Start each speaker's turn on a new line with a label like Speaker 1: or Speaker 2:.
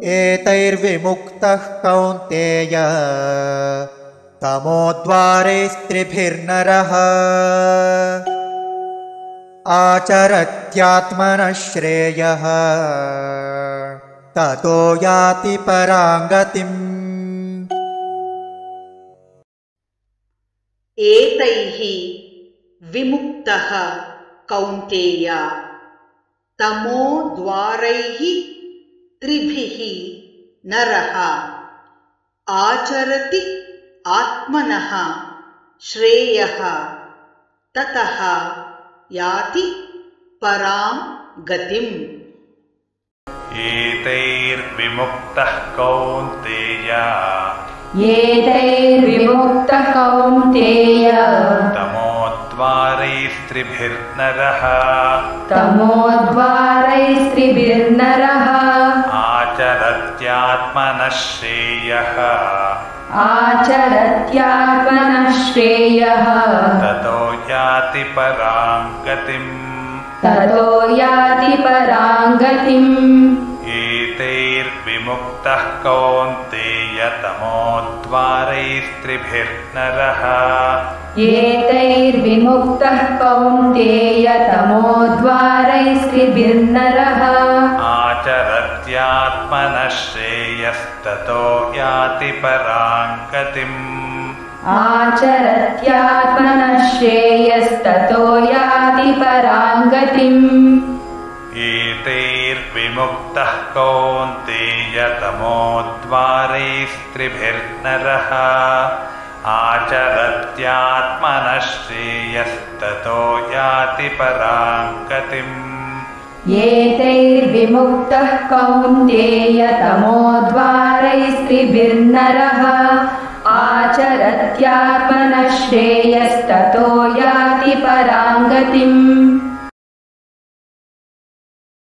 Speaker 1: एतैर्विमुक्तः कौन्तेय तमोद्वारैस्त्रिभिर्नरः आचरत्यात्मनः श्रेयः ततो याति परां गतिम्।
Speaker 2: एतैः विमुक्तः कौन्तेय तमोद्वारैः त्रिभिः नरः आचरति आत्मनः श्रेयः ततः याति परां गतिम्।
Speaker 3: एतैर्विमुक्तः कौन्तेय तमोद्वारैस्त्रिभिर्नरः आचरत्यात्मनः श्रेयः ततो याति परां गतिम्। एतैर्विमुक्तः कौन्तेय तमोद्वारैस्त्रिभिर्नरः आचरत्यात्मनः श्रेयस्ततो याति परां गतिम्। एतैर्विमुक्तः कौन्तेय तमोद्वारैस्त्रिभिर्नरः आचरत्यात्मनः श्रेयस्ततो याति परां गतिम्।
Speaker 4: एतैर्विमुक्तः कौन्तेय तमोद्वारैस्त्रिभिर्नरः आचरत्यात्मनः श्रेयस्ततो याति परां गतिम्।